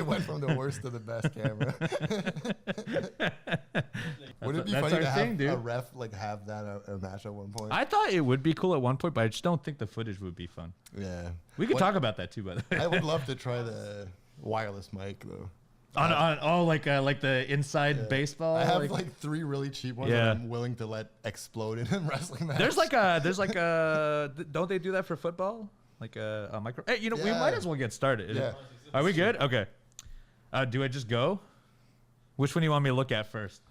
went from the worst to the best camera. Would it be funny to have a ref like have that a match at one point? I thought it would be cool at one point, but I just don't think the footage would be fun. Yeah. We could talk about that too, by the way. I would love to try the wireless mic though. Like the inside baseball. I have like 3 really cheap ones that I'm willing to let explode in a wrestling match. There's like a don't they do that for football? Like a micro. Hey, we might as well get started. Yeah. Are we good? Okay. Do I just go? Which one do you want me to look at first?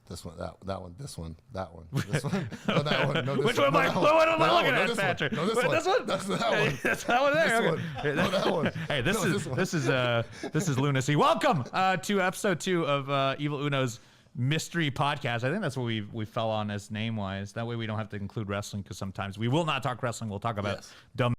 This one, that one, this one, that one, this one. No, that one. No, this Which one am I looking at, Patrick? No, this one. This one? That's that one. That's that one there. This Okay. one. No, that one. Hey, this is lunacy. Welcome to episode 2 of Evil Uno's mystery podcast. I think that's what we fell on as name wise. That way we don't have to include wrestling, because sometimes we will not talk wrestling. We'll talk about dumb.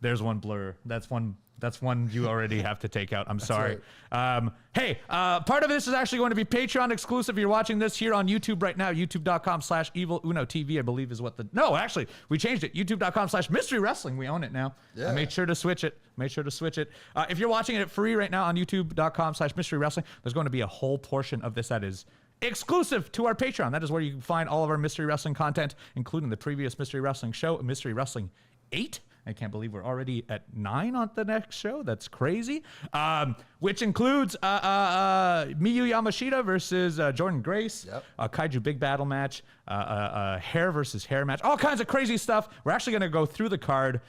There's one blur. That's one you already have to take out. I'm sorry. Right. Hey, part of this is actually going to be Patreon exclusive. You're watching this here on YouTube right now. YouTube.com/EvilUnoTV, I believe is what no, actually, we changed it. YouTube.com/Mystery Wrestling. We own it now. Yeah. I made sure to switch it. If you're watching it free right now on YouTube.com/Mystery Wrestling, there's going to be a whole portion of this that is exclusive to our Patreon. That is where you can find all of our Mystery Wrestling content, including the previous Mystery Wrestling show, Mystery Wrestling 8. I can't believe we're already at 9 on the next show. That's crazy. Which includes Miyu Yamashita versus Jordan Grace, a Kaiju Big Battle match, hair versus hair match, all kinds of crazy stuff. We're actually going to go through the card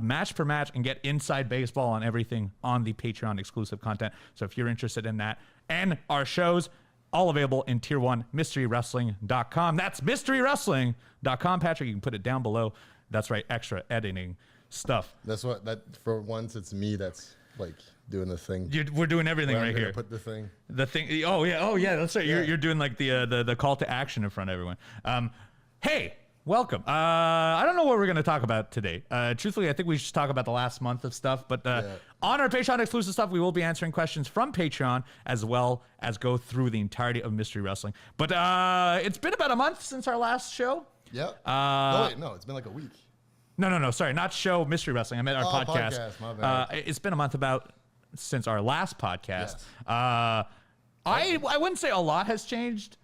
match per match and get inside baseball on everything on the Patreon exclusive content. So if you're interested in that and our shows, all available in Tier 1, MysteryWrestling.com. That's MysteryWrestling.com. Patrick, you can put it down below. That's right, extra editing stuff. That's for once it's me that's like doing the thing. We're doing everything right here. Put the thing. Oh yeah, that's right. You're doing like the call to action in front of everyone. Hey, welcome. I don't know what we're gonna talk about today. Truthfully, I think we should talk about the last month of stuff. But on our Patreon exclusive stuff, we will be answering questions from Patreon as well as go through the entirety of Mystery Wrestling. But it's been about a month since our last show. Yeah. No, it's been like a week. No. Sorry, not show Mystery Wrestling. I meant our podcast. My bad. It's been a month since our last podcast. Yes. I wouldn't say a lot has changed.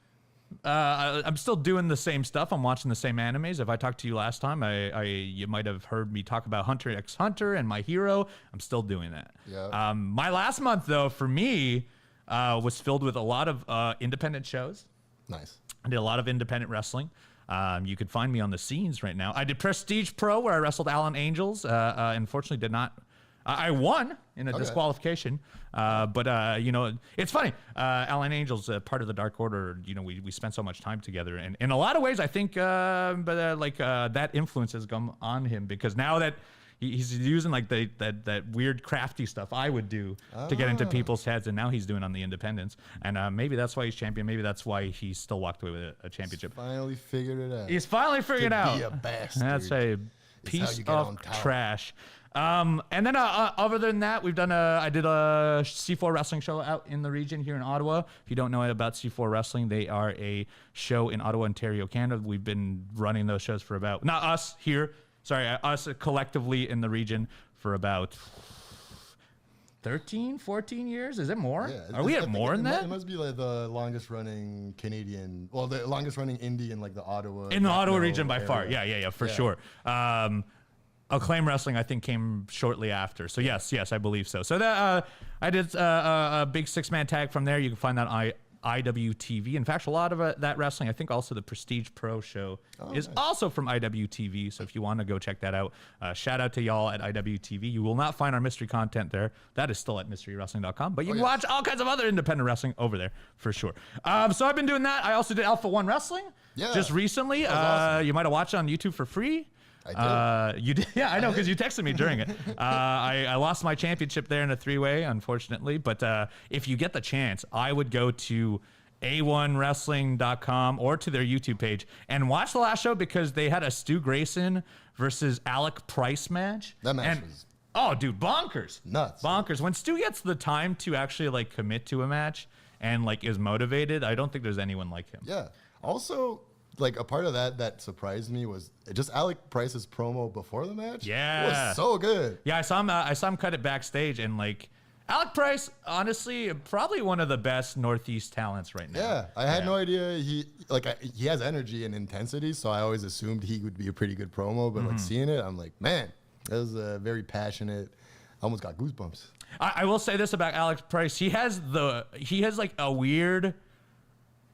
I'm still doing the same stuff. I'm watching the same animes. If I talked to you last time, you might have heard me talk about Hunter x Hunter and My Hero. I'm still doing that. Yeah. My last month, though, for me, was filled with a lot of independent shows. Nice. I did a lot of independent wrestling. You could find me on the scenes right now. I did Prestige Pro, where I wrestled Alan Angels. Unfortunately, did not. I won in a disqualification. But it's funny. Alan Angels, part of the Dark Order. We spent so much time together, and in a lot of ways, I think, that influence has come on him, because now that he's using like that weird crafty stuff I would do to get into people's heads, and now he's doing on the independents, and maybe that's why he's champion. Maybe that's why he still walked away with a championship. Finally figured it out. He's finally figured it out. Be a bastard. That's a piece of trash. And then other than that, I did a C4 wrestling show out in the region here in Ottawa. If you don't know about C4 Wrestling, they are a show in Ottawa, Ontario, Canada. We've been running those shows for about, not us here, sorry, us collectively in the region for about 13, 14 years? Is it more? Yeah, are we at more than that? It must be like the longest running Canadian, the longest running indie in like the Ottawa. In the Ottawa region by far. Yeah, for sure. Acclaim Wrestling, I think, came shortly after. So yes, I believe so. So that I did a big 6-man tag from there. You can find that on IWTV. In fact, a lot of that wrestling, I think also the Prestige Pro show is also from IWTV. So if you want to go check that out, shout out to y'all at IWTV. You will not find our mystery content there. That is still at MysteryWrestling.com. But you can watch all kinds of other independent wrestling over there for sure. So I've been doing that. I also did Alpha One Wrestling just recently. Awesome. You might have watched it on YouTube for free. I did. You did? Yeah, I know, because you texted me during it. I lost my championship there in a 3-way, unfortunately. But if you get the chance, I would go to a1wrestling.com or to their YouTube page and watch the last show, because they had a Stu Grayson versus Alec Price match. That match was... Oh, dude, bonkers. Nuts. Bonkers. When Stu gets the time to actually like commit to a match and like is motivated, I don't think there's anyone like him. Yeah. Also... like a part of that surprised me was just Alec Price's promo before the match. Yeah. It was so good. Yeah, I saw him cut it backstage, and like Alec Price, honestly, probably one of the best Northeast talents right now. Yeah, I had no idea he has energy and intensity, so I always assumed he would be a pretty good promo. But like seeing it, I'm like, man, that was a very passionate. I almost got goosebumps. I will say this about Alex Price: he has like a weird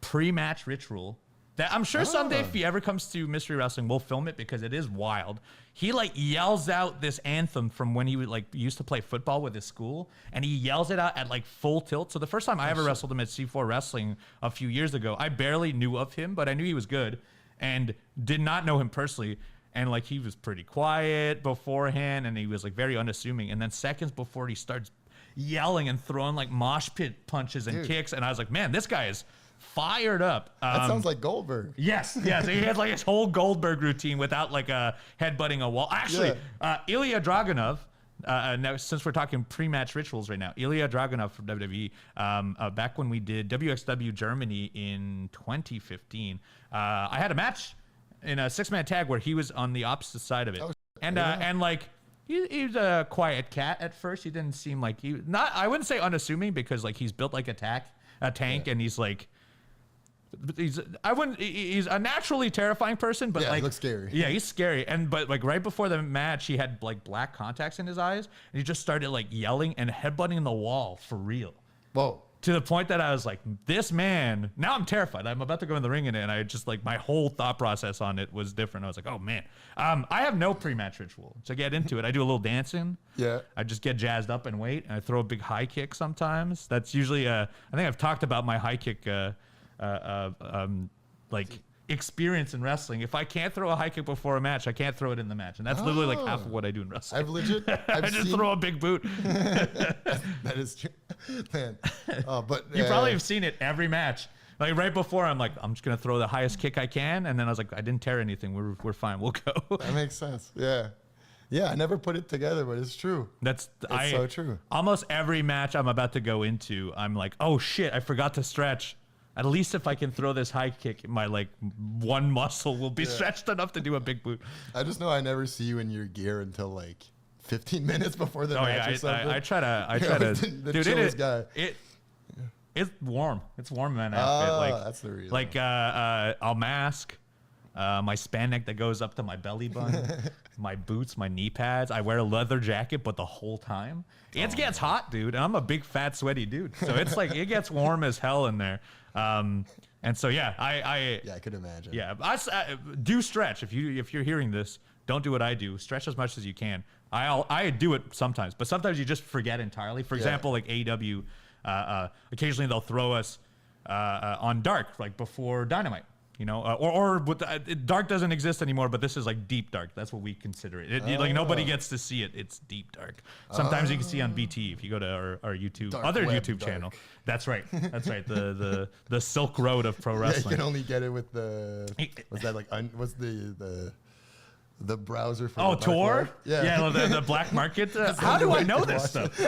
pre-match ritual that I'm sure someday if he ever comes to Mystery Wrestling, we'll film it because it is wild. He like yells out this anthem from when he would like used to play football with his school, and he yells it out at like full tilt. So the first time I ever wrestled him at C4 Wrestling a few years ago, I barely knew of him, but I knew he was good and did not know him personally. And like he was pretty quiet beforehand, and he was like very unassuming. And then seconds before he starts yelling and throwing like mosh pit punches and kicks, and I was like, man, this guy is fired up. That sounds like Goldberg. Yes. He had like his whole Goldberg routine without like headbutting a wall. Actually, Ilya Dragunov. Now, since we're talking pre-match rituals right now, Ilya Dragunov from WWE, back when we did WXW Germany in 2015, I had a match in a 6-man tag where he was on the opposite side of it, and like he was a quiet cat at first. He didn't seem like I wouldn't say unassuming because like he's built like a tank, and he's like. He's a naturally terrifying person, but like he looks scary. Yeah, he's scary. But like right before the match, he had like black contacts in his eyes, and he just started like yelling and headbutting the wall for real. Whoa. To the point that I was like, this man, now I'm terrified. I'm about to go in the ring in it, and I just like my whole thought process on it was different. I was like, oh man. I have no pre-match ritual. To get into it, I do a little dancing. Yeah. I just get jazzed up and wait, and I throw a big high kick sometimes. That's usually I think I've talked about my high kick like experience in wrestling. If I can't throw a high kick before a match, I can't throw it in the match, and that's literally like half of what I do in wrestling. I just throw a big boot. That is true, man. But you probably have seen it every match. Like right before, I'm like, I'm just gonna throw the highest kick I can, and then I was like, I didn't tear anything. We're fine. We'll go. That makes sense. Yeah. Yeah, I never put it together, but it's true. It's so true. Almost every match I'm about to go into, I'm like, oh shit, I forgot to stretch. At least if I can throw this high kick, my like one muscle will be stretched enough to do a big boot. I just know I never see you in your gear until like 15 minutes before the match or something. I try to dude, it's warm. It's warm in that outfit. Like that's the reason. Like I'll mask my spandex that goes up to my belly button, my boots, my knee pads. I wear a leather jacket, but the whole time it gets hot, dude. And I'm a big, fat, sweaty dude, so it's like it gets warm as hell in there. And so I could imagine. Yeah, I do stretch. If you're hearing this, don't do what I do. Stretch as much as you can. I do it sometimes, but sometimes you just forget entirely. For example, like AEW, occasionally they'll throw us on dark, like before Dynamite. You know, or dark doesn't exist anymore, but this is like deep dark. That's what we consider it. Like nobody gets to see it. It's deep dark. Sometimes you can see on BT if you go to our YouTube, Dark other web YouTube dark. channel. That's right. That's right. The Silk Road of pro wrestling. Yeah, you can only get it with the what's that like? What's the browser for the Tor? web? Yeah, the black market. How do I know this stuff?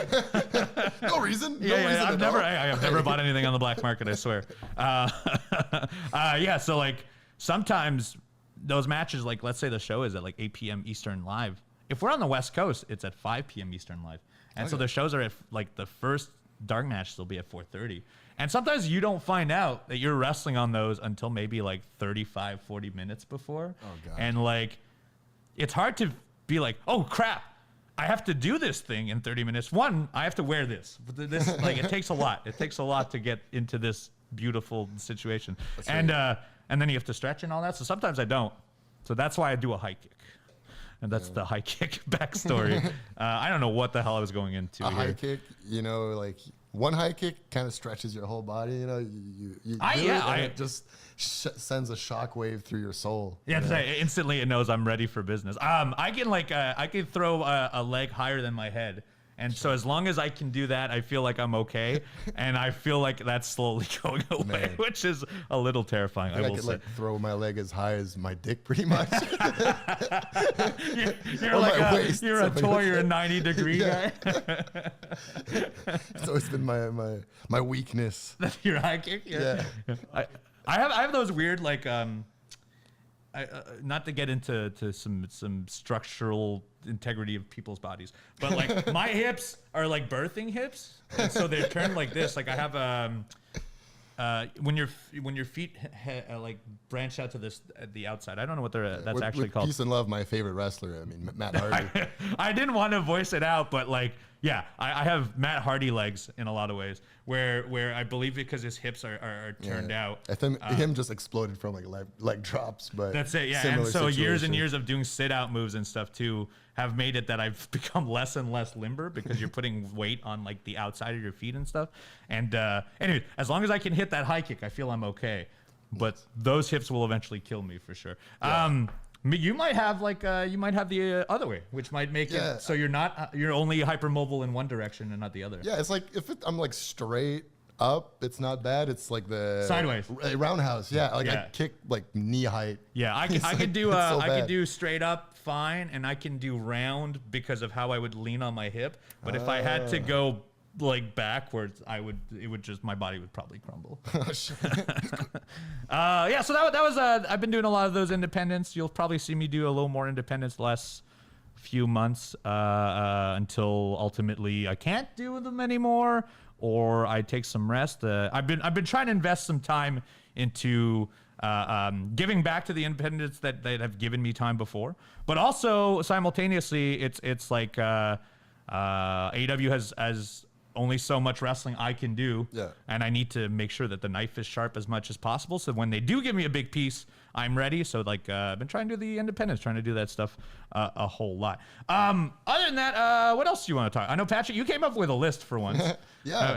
No reason. I've never bought anything on the black market. I swear. So like sometimes those matches, like let's say the show is at like 8 p.m. Eastern live. If we're on the West Coast, it's at 5 p.m. Eastern live, and so the shows are at like the first dark match will be at 4:30. And sometimes you don't find out that you're wrestling on those until maybe like 35, 40 minutes before. Oh god. And like. It's hard to be like, oh crap, I have to do this thing in 30 minutes. One, I have to wear this. This like it takes a lot. It takes a lot to get into this beautiful situation. And then you have to stretch and all that. So sometimes I don't. So that's why I do a high kick. And that's the high kick backstory. I don't know what the hell I was going into. High kick, you know, like one high kick kind of stretches your whole body. You know, it just sends a shock wave through your soul. Yeah, instantly it knows I'm ready for business. I can throw a leg higher than my head. And so as long as I can do that, I feel like I'm okay. And I feel like that's slowly going away, which is a little terrifying. I will say. Like throw my leg as high as my dick pretty much. You're like you're a toy, you're a 90-degree guy. It's always been my weakness. Your high kick? Yeah. I have those weird like not to get into some structural integrity of people's bodies, but like my hips are like birthing hips, and so they're turned like this. Like I have when your feet like branch out to this at the outside. I don't know what that's actually called. Peace and Love, my favorite wrestler. I mean, Matt Hardy. I didn't want to voice it out, but like, yeah, I have Matt Hardy legs in a lot of ways, where I believe because his hips are turned out. I think him just exploded from like leg drops, but that's it. Yeah, and so years and years of doing sit out moves and stuff too have made it that I've become less and less limber because you're putting weight on like the outside of your feet and stuff. And anyway, as long as I can hit that high kick, I feel I'm okay. But those hips will eventually kill me for sure. Yeah. You might have the other way, which might make it so you're only hypermobile in one direction and not the other. Yeah, it's like I'm like straight up, it's not bad. It's like the sideways roundhouse. Yeah, like I kick like knee height. Yeah, I can do straight up fine, and I can do round because of how I would lean on my hip. But if I had to go like backwards, my body would probably crumble. Oh, shit. Yeah, so that was I've been doing a lot of those independents. You'll probably see me do a little more independents the last few months until ultimately I can't do them anymore, or I take some rest. I've been trying to invest some time into giving back to the independents that have given me time before, but also simultaneously it's like AEW has only so much wrestling I can do, and I need to make sure that the knife is sharp as much as possible, so when they do give me a big piece, I'm ready. So like I've been trying to do the independents, trying to do that stuff a whole lot. Other than that, what else do you want to talk? I know, Patrick, you came up with a list for once.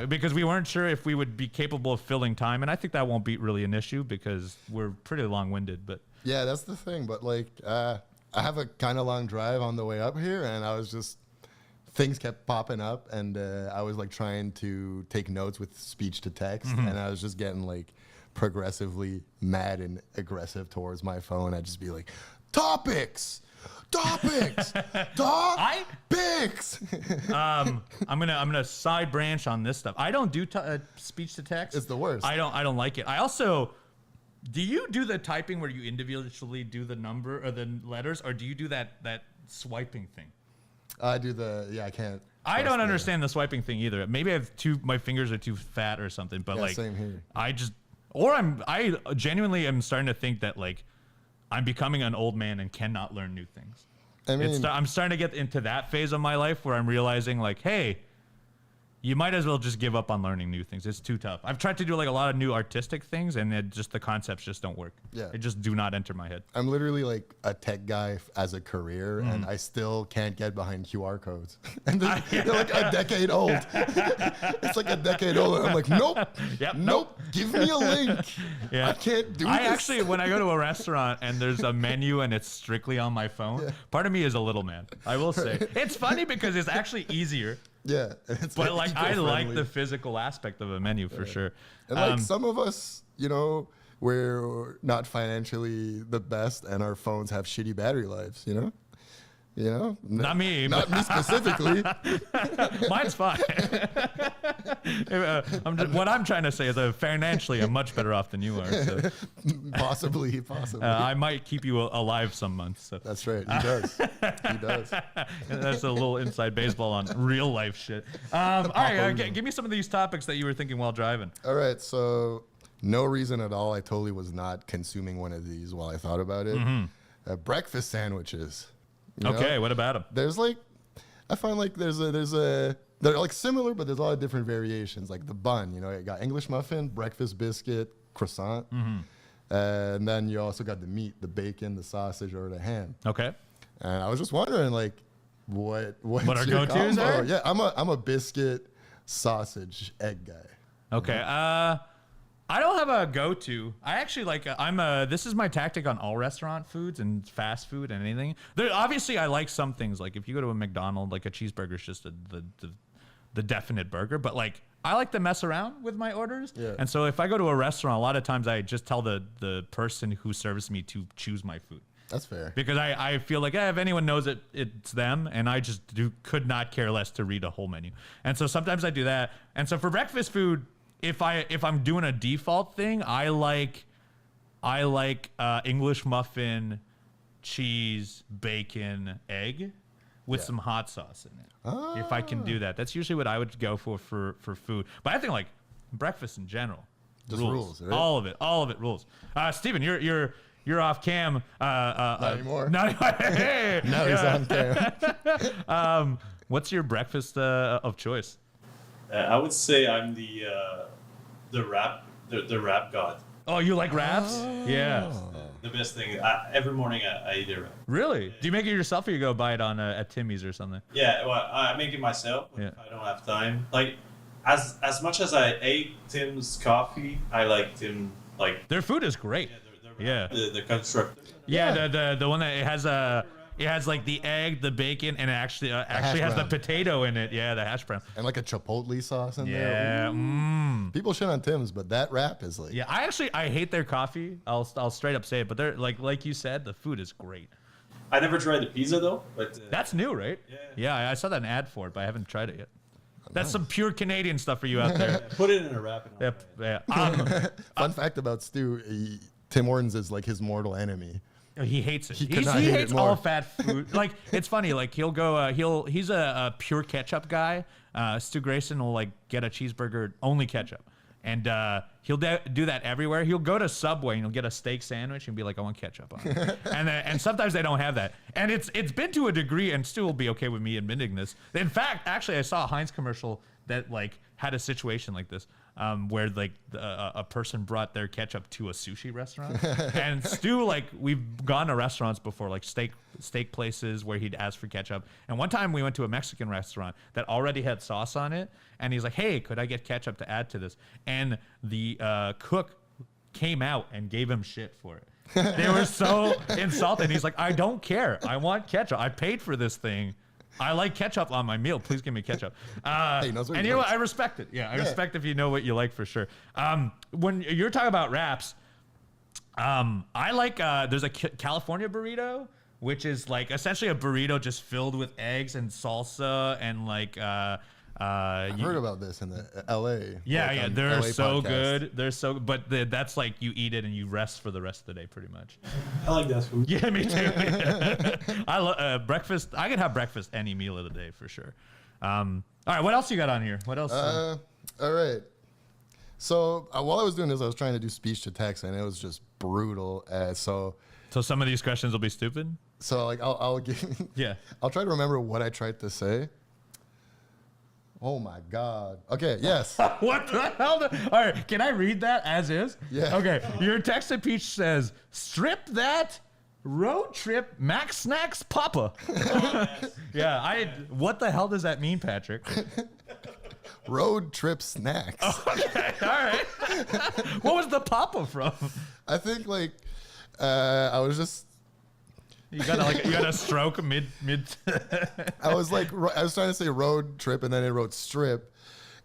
Because we weren't sure if we would be capable of filling time, and I think that won't be really an issue because we're pretty long-winded. But yeah, that's the thing. But like I have a kind of long drive on the way up here, and I was just things kept popping up, and I was like trying to take notes with speech to text, and I was just getting like progressively mad and aggressive towards my phone. I'd just be like, topics. I'm gonna side branch on this stuff. I don't do speech to text. It's the worst. I don't like it. I also, do you do the typing where you individually do the number or the letters, or do you do that swiping thing? I do I can't. I don't understand the swiping thing either. Maybe my fingers are too fat or something, but like, same here. I genuinely am starting to think that like I'm becoming an old man and cannot learn new things. I mean, I'm starting to get into that phase of my life where I'm realizing like, hey, you might as well just give up on learning new things. It's too tough. I've tried to do like a lot of new artistic things, and the concepts just don't work. Yeah. They just do not enter my head. I'm literally like a tech guy as a career, and I still can't get behind QR codes. And they're like a decade old. It's like a decade old. And I'm like, nope. Give me a link. I can't do this. Actually, when I go to a restaurant and there's a menu and it's strictly on my phone, part of me is a little man. I will say. It's funny because it's actually easier. Yeah, but like I like the physical aspect of a menu for sure. And like some of us, we're not financially the best, and our phones have shitty battery lives. Not me. Not me specifically. Mine's fine. What I'm trying to say is financially, I'm much better off than you are. So. Possibly. I might keep you alive some months. So. That's right. He does. That's a little inside baseball on real life shit. All right, give me some of these topics that you were thinking while driving. All right, so no reason at all. I totally was not consuming one of these while I thought about it. Breakfast sandwiches. Okay, what about them? There's like, I find like they're like similar, but there's a lot of different variations. Like the bun, you got English muffin, breakfast biscuit, croissant, and then you also got the meat, the bacon, the sausage, or the ham. Okay. And I was just wondering, like, what our go-tos are? Yeah, I'm a biscuit, sausage, egg guy. Okay. I don't have a go-to. I actually this is my tactic on all restaurant foods and fast food and anything. Obviously, I like some things. Like if you go to a McDonald's, like a cheeseburger is just the definite burger. But like I like to mess around with my orders. Yeah. And so if I go to a restaurant, a lot of times I just tell the person who serves me to choose my food. That's fair. Because I feel like if anyone knows it, it's them, and I just could not care less to read a whole menu. And so sometimes I do that. And so for breakfast food, if I'm doing a default thing, I like I like English muffin, cheese, bacon, egg with some hot sauce in it. If I can do that. That's usually what I would go for food. But I think like breakfast in general. Just rules, right? All of it rules. Steven, you're off cam. Not anymore. Not anymore. Hey, Now he's on cam. What's your breakfast of choice? I would say I'm the wrap god. Oh, you like wraps? Yeah. The best thing. Every morning I eat a wrap. Really? Do you make it yourself or you go buy it on at Timmy's or something? Yeah, well, I make it myself if I don't have time. Like, as much as I ate Tim's coffee, I like Tim, like... Their food is great. Yeah. The constructor. Yeah, the one that it has like the egg, the bacon, and it actually has the potato in it. Yeah, the hash brown. And like a chipotle sauce in there. Yeah. People shit on Tim's, but that wrap is like... Yeah, I hate their coffee. I'll straight up say it, but they're like you said, the food is great. I never tried the pizza though, but... That's new, right? Yeah, I saw that an ad for it, but I haven't tried it yet. That's some pure Canadian stuff for you out there. Put it in a wrap. Fun fact about Stu, Tim Hortons is like his mortal enemy. He hates it. He hate hates it more. all fat food. Like, it's funny. Like, he'll go. He's a pure ketchup guy. Stu Grayson will like get a cheeseburger only ketchup, and he'll do that everywhere. He'll go to Subway and he'll get a steak sandwich and be like, "I want ketchup on it." and sometimes they don't have that. And it's been to a degree, and Stu will be okay with me admitting this. In fact, actually, I saw a Heinz commercial that like had a situation like this. Where like a person brought their ketchup to a sushi restaurant, and Stu, like, we've gone to restaurants before, like steak places where he'd ask for ketchup. And one time we went to a Mexican restaurant that already had sauce on it, and he's like, "Hey, could I get ketchup to add to this?" And the cook came out and gave him shit for it. They were so insulted. He's like, "I don't care. I want ketchup. I paid for this thing. I like ketchup on my meal. Please give me ketchup." And you know what? I respect it. Yeah, I respect if you know what you like for sure. When you're talking about wraps, I like, there's a California burrito, which is like essentially a burrito just filled with eggs and salsa and like... I heard about this in the LA. Yeah, they're LA so podcast. good. They're so, but that's like you eat it and you rest for the rest of the day, pretty much. I like that food. Yeah, me too. I love breakfast. I can have breakfast any meal of the day for sure. All right, what else you got on here? What else? All right. So while I was doing this, I was trying to do speech to text, and it was just brutal. So some of these questions will be stupid. So like I'll give. Yeah. I'll try to remember what I tried to say. Oh my God. Okay, yes. What the hell? All right, can I read that as is? Yeah. Okay, your text to Peach says, "Strip that road trip Max Snacks Papa." Yeah, what the hell does that mean, Patrick? Road trip snacks. Okay, all right. What was the Papa from? I think like I was just... You got a stroke mid. I was trying to say road trip, and then it wrote strip,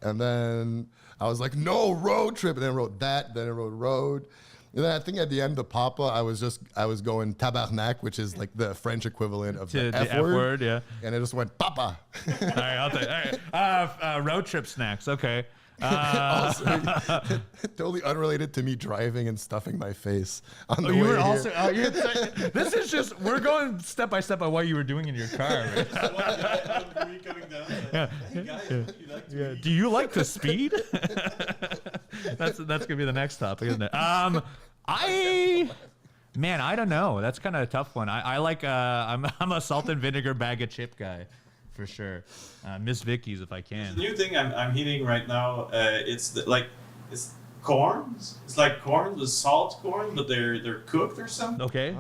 and then I was like, no, road trip, and then it wrote that, then it wrote road, and then I think at the end of Papa, I was going tabarnak, which is like the French equivalent of the F word, yeah, and it just went Papa. All right, I'll take. All right, road trip snacks. Okay. Also, totally unrelated to me driving and stuffing my face on the way you were here. also. This is just, we're going step by step on what you were doing in your car. Right? Do you like to speed? That's gonna be the next topic, isn't it? I don't know. That's kind of a tough one. I like. I'm a salt and vinegar bag of chip guy. For sure. Miss Vicky's if I can. The new thing I'm eating right now, it's corn. It's like corn with salt corn, but they're cooked or something. Okay.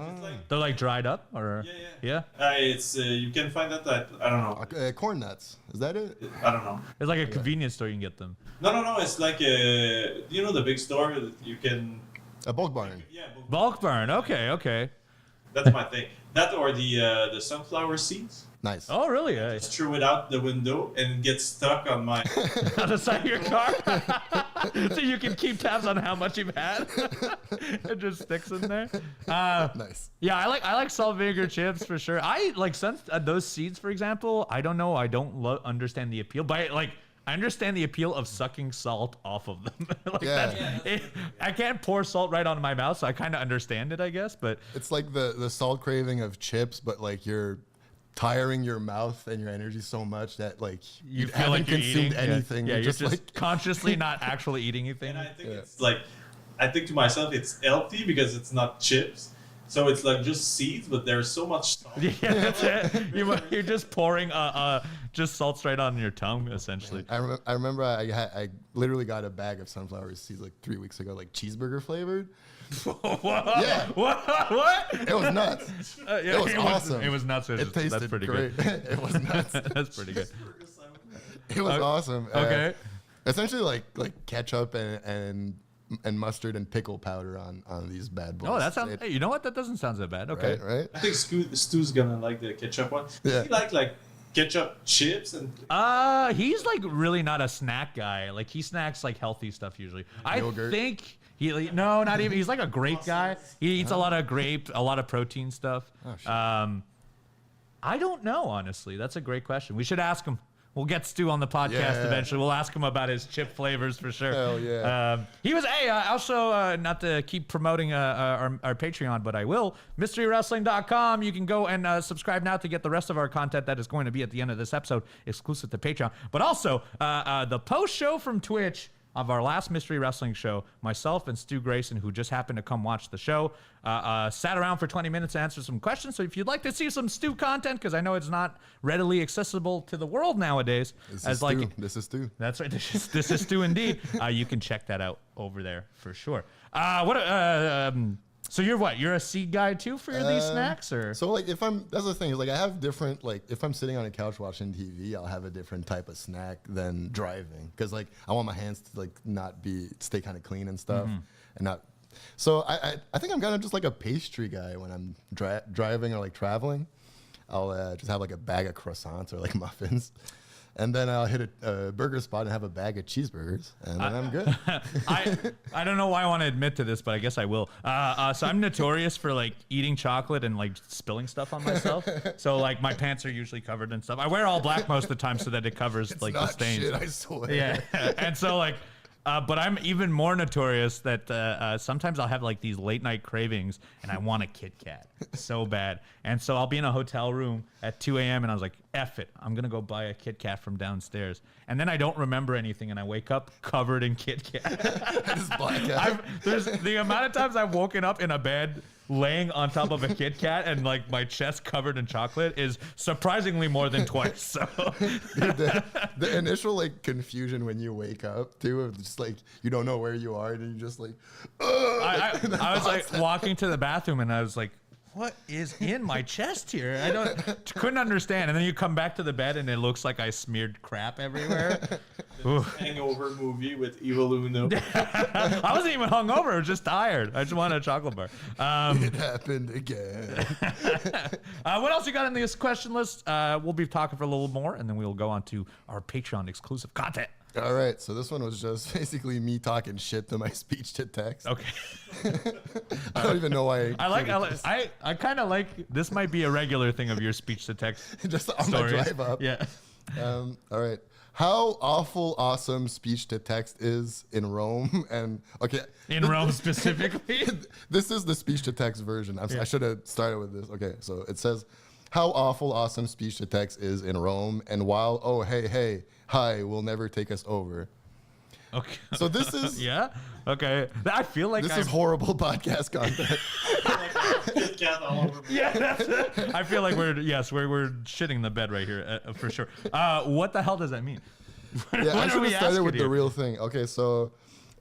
They're like dried up or? Yeah. It's you can find that at, I don't know. Corn nuts. Is that it? I don't know. It's like a convenience store you can get them. No. It's like the big store that you can. A bulk barn. Yeah. Bulk barn. Okay. That's my thing. That or the sunflower seeds. Nice. Oh, really? Just threw it out the window and it gets stuck on my on the side of your car, so you can keep tabs on how much you've had. It just sticks in there. Nice. Yeah, I like salt vinegar chips for sure. I like those seeds, for example. I don't know. I don't understand the appeal, but I understand the appeal of sucking salt off of them. Yeah. I can't pour salt right onto my mouth, so I kind of understand it, I guess. But It's like the salt craving of chips, but like you're tiring your mouth and your energy so much that like you feel haven't like you're consumed eating anything. Yeah, you're just like consciously not actually eating anything. And I think it's like, I think to myself, it's healthy because it's not chips. So it's like just seeds, but there's so much salt. Yeah, that's it. You're just pouring just salt straight on your tongue, essentially. I remember I literally got a bag of sunflower seeds like 3 weeks ago, like cheeseburger flavored. Yeah. What? It was nuts. Yeah, it was awesome. It was nuts. It tasted That's pretty great. good. It was nuts. That's pretty good. It was awesome. Okay. Essentially like ketchup and mustard and pickle powder on these bad boys. Oh, that sounds. Hey, you know what? That doesn't sound so bad. Okay. Right? I think Stu's gonna like the ketchup one. Yeah. Does he like ketchup chips and He's like really not a snack guy. Like he snacks like healthy stuff usually. Yogurt? I think no, not even. He's like a grape guy. He eats a lot of grape, a lot of protein stuff. Oh, shit. I don't know, honestly. That's a great question. We should ask him. We'll get Stu on the podcast Yeah. eventually. We'll ask him about his chip flavors for sure. Hell yeah. He was, also, not to keep promoting our Patreon, but I will. MysteryWrestling.com. You can go and subscribe now to get the rest of our content that is going to be at the end of this episode, exclusive to Patreon. But also, the post show from Twitch of our last Mystery Wrestling show, myself and Stu Grayson, who just happened to come watch the show, sat around for 20 minutes to answer some questions. So if you'd like to see some Stu content, because I know it's not readily accessible to the world nowadays, This is Stu. That's right. This is Stu indeed. You can check that out over there for sure. So you're what? You're a seed guy too for these snacks, or? So like that's the thing is like I have different, like if I'm sitting on a couch watching TV, I'll have a different type of snack than driving, because like I want my hands to like stay kind of clean and stuff, and not. So I think I'm kind of just like a pastry guy when I'm driving or like traveling. I'll just have like a bag of croissants or like muffins. And then I'll hit a burger spot and have a bag of cheeseburgers, and then I'm good. I don't know why I want to admit to this, but I guess I will. So I'm notorious for like eating chocolate and like spilling stuff on myself. So like my pants are usually covered in stuff. I wear all black most of the time so that it covers like the stains. Shit, I swear. Yeah, and so like. But I'm even more notorious that sometimes I'll have like these late night cravings and I want a Kit Kat so bad. And so I'll be in a hotel room at 2 a.m. and I was like, F it, I'm going to go buy a Kit Kat from downstairs. And then I don't remember anything and I wake up covered in Kit Kat. Just black out. There's the amount of times I've woken up in a bed laying on top of a Kit Kat and like my chest covered in chocolate is surprisingly more than twice. So Dude, the initial like confusion when you wake up too, of just like you don't know where you are and you're just like, I was like walking to the bathroom and I was like, what is in my chest here? Couldn't understand. And then you come back to the bed and it looks like I smeared crap everywhere. Hangover movie with Evil Uno. I wasn't even hungover. I was just tired. I just wanted a chocolate bar. it happened again. What else you got in this question list? We'll be talking for a little more and then we'll go on to our Patreon exclusive content. All right, so this one was just basically me talking shit to my speech to text. Okay. I don't even know why. I kind of like, this might be a regular thing of your speech to text. Just on stories. my drive up. Yeah. All right. How awesome speech to text is in Rome, and okay. In Rome specifically? This is the speech to text version. I should have started with this. Okay, so it says, how awesome speech to text is in Rome, and while hi will never take us over. Okay. So this is yeah. Okay. I feel like this is horrible podcast content. Kit Kat all over me. Yeah, that's it. I feel like we're shitting the bed right here for sure. What the hell does that mean? Yeah, I should have started with the real thing. Okay, so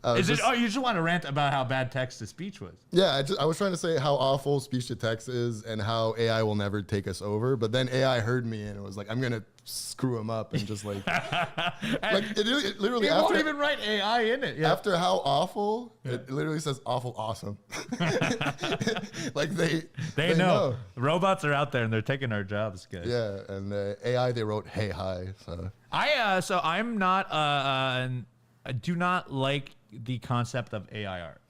is it? Oh, you just want to rant about how bad text to speech was? Yeah, I was trying to say how awful speech to text is and how AI will never take us over. But then AI heard me and it was like, I'm gonna screw him up and just like, it literally. You won't even write AI in it. Yeah. After how awful, it literally says awful awesome. Like they know. Robots are out there and they're taking our jobs, guys. Yeah, and AI they wrote hey hi. So I'm not I do not like the concept of AI art.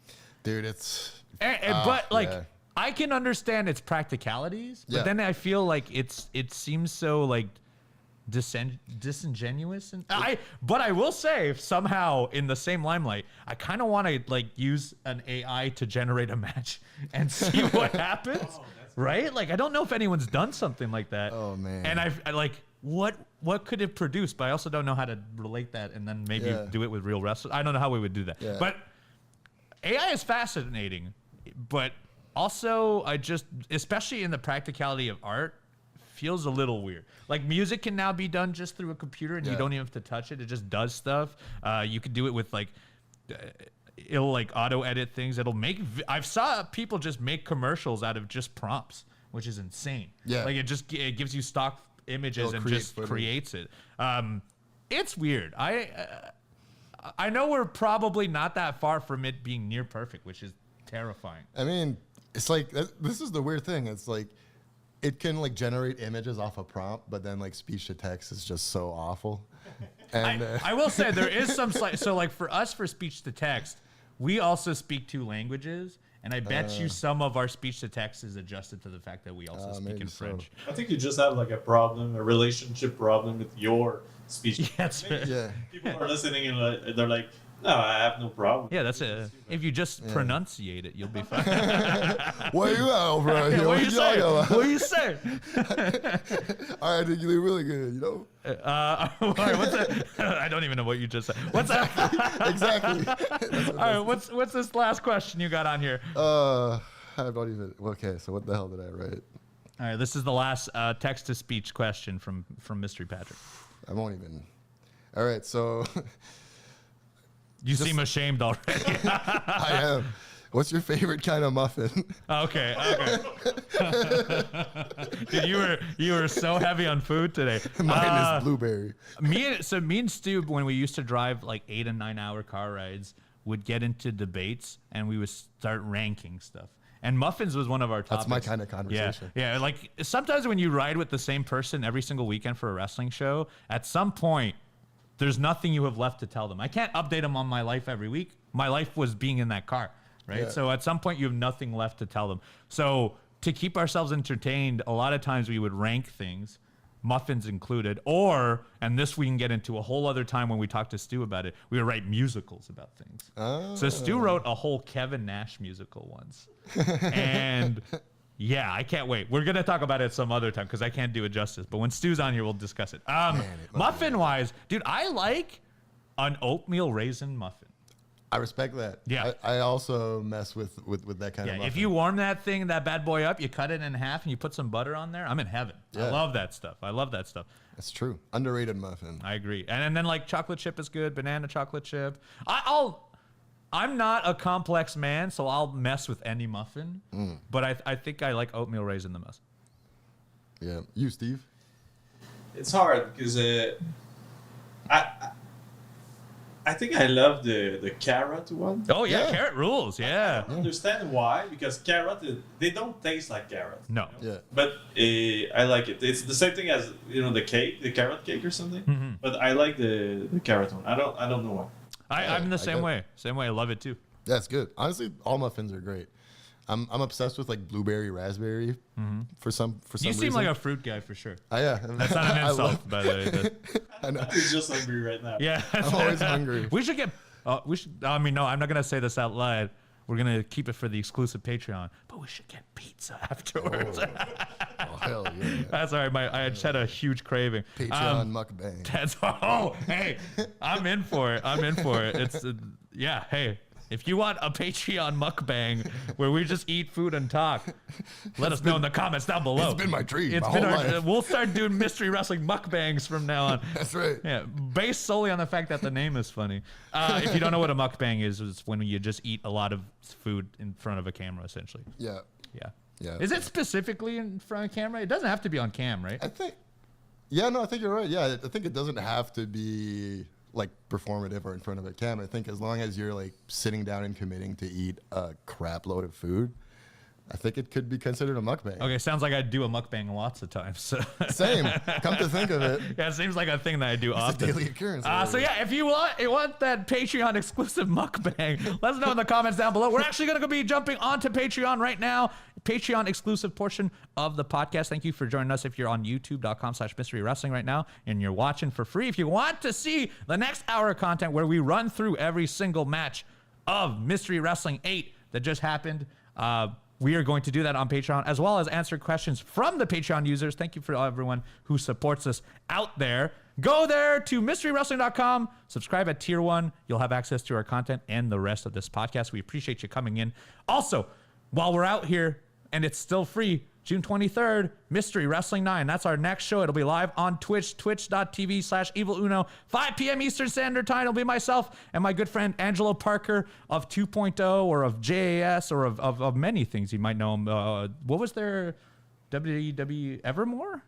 Dude, it's but I can understand its practicalities, but then I feel like it seems so like disingenuous. And but I will say, somehow in the same limelight, I kind of want to like use an AI to generate a match and see what happens. Right? Like, I don't know if anyone's done something like that. Oh man. And I like, what could it produce? But I also don't know how to relate that and then maybe do it with real wrestlers. I don't know how we would do that. Yeah. But AI is fascinating, but also especially in the practicality of art, feels a little weird. Like, music can now be done just through a computer and you don't even have to touch it. It just does stuff. You could do it with like, it'll like auto edit things. It'll make, I've saw people just make commercials out of just prompts, which is insane. Yeah. Like it gives you stock images and just creates it. It's weird. I know we're probably not that far from it being near perfect, which is terrifying. I mean, it's like, this is the weird thing. It's like, it can like generate images off a prompt, but then like speech to text is just so awful. And I will say there is some so like for us, for speech to text, we also speak 2 languages, and I bet you some of our speech to text is adjusted to the fact that we also speak in French. I think you just have like a relationship problem with your speech. Yes. People are listening and they're like, no, I have no problem. Yeah, that's it. If you just pronunciate it, you'll be fine. Where you at over here? What are you saying? What are you saying? All right, you do really good, you know? All right, what's that? I don't even know what you just said. What's that? Exactly. All right, what's this last question you got on here? I don't even. Okay, so what the hell did I write? All right, this is the last text to speech question from Mystery Patrick. I won't even. All right, so. You seem ashamed already. I am. What's your favorite kind of muffin? Okay. Dude, you were so heavy on food today. Mine is blueberry. Me and Stu, when we used to drive like 8 and 9 hour car rides, would get into debates and we would start ranking stuff. And muffins was one of our topics. That's my kind of conversation. Yeah. Like sometimes when you ride with the same person every single weekend for a wrestling show, at some point, there's nothing you have left to tell them. I can't update them on my life every week. My life was being in that car, right? Yeah. So at some point, you have nothing left to tell them. So to keep ourselves entertained, a lot of times we would rank things, muffins included, and this we can get into a whole other time when we talk to Stu about it, we would write musicals about things. Oh. So Stu wrote a whole Kevin Nash musical once. And... yeah, I can't wait. We're going to talk about it some other time because I can't do it justice. But when Stu's on here, we'll discuss it. Muffin-wise, dude, I like an oatmeal raisin muffin. I respect that. Yeah. I also mess with that kind of muffin. If you warm that bad boy up, you cut it in half and you put some butter on there, I'm in heaven. Yeah. I love that stuff. That's true. Underrated muffin. I agree. And then like chocolate chip is good, banana chocolate chip. I'm not a complex man, so I'll mess with any muffin. But I think I like oatmeal raisin the most. Yeah. You, Steve? It's hard because I think I love the carrot one. Oh, yeah. Carrot rules. Yeah. I don't understand why, because carrot, they don't taste like carrot. No. Yeah. But I like it. It's the same thing as, the carrot cake or something. Mm-hmm. But I like the carrot one. I don't know why. I'm the same way. Same way. I love it too. That's good. Honestly, all muffins are great. I'm obsessed with like blueberry, raspberry for some reason. You seem like a fruit guy for sure. Yeah. That's not an insult, by the way. I know. He's just hungry right now. Yeah. I'm always hungry. We should get. I mean, no, I'm not gonna say this out loud. We're gonna keep it for the exclusive Patreon, but we should get pizza afterwards. Oh, hell yeah. That's all right. I just had a huge craving. Patreon mukbang. That's hey, I'm in for it. It's yeah. Hey, if you want a Patreon mukbang where we just eat food and talk, let us know in the comments down below. It's been my dream. It's my been whole our. life. We'll start doing mystery wrestling mukbangs from now on. That's right. Yeah, based solely on the fact that the name is funny. If you don't know what a mukbang is, it's when you just eat a lot of food in front of a camera, essentially. Yeah. Yeah. Is it specifically in front of camera? It doesn't have to be on cam, right? I think. Yeah, no, I think you're right. Yeah, I think it doesn't have to be like performative or in front of a camera. I think as long as you're like sitting down and committing to eat a crap load of food, I think it could be considered a mukbang. Okay, sounds like I do a mukbang lots of times. So. Same. Come to think of it, Yeah, it seems like a thing that I do it's a often. daily occurrence. So yeah, if you want that Patreon exclusive mukbang, let us know in the comments down below. We're actually going to be jumping onto Patreon right now. Patreon exclusive portion of the podcast. Thank you for joining us. If you're on youtube.com/mystery wrestling right now and you're watching for free, if you want to see the next hour of content where we run through every single match of Mystery Wrestling 8 that just happened, we are going to do that on Patreon, as well as answer questions from the Patreon users. Thank you for everyone who supports us out there. Go there to mysterywrestling.com, subscribe at tier 1. You'll have access to our content and the rest of this podcast. We appreciate you coming in. Also, while we're out here and it's still free, June 23rd, Mystery Wrestling 9. That's our next show. It'll be live on Twitch, twitch.tv/eviluno, 5 p.m. Eastern Standard Time. It'll be myself and my good friend Angelo Parker of 2.0 or of JAS or of many things. You might know him. What was their WWE Evermore?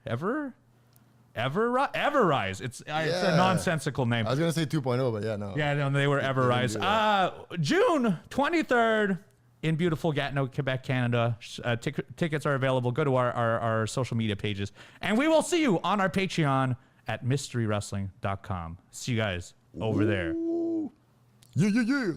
Everrise. It's a nonsensical name. I was going to say 2.0, but yeah, no. Yeah, no, they were Everrise. June 23rd. In beautiful Gatineau, Quebec, Canada. Tickets are available. Go to our social media pages. And we will see you on our Patreon at mysterywrestling.com. See you guys over there. Yeah.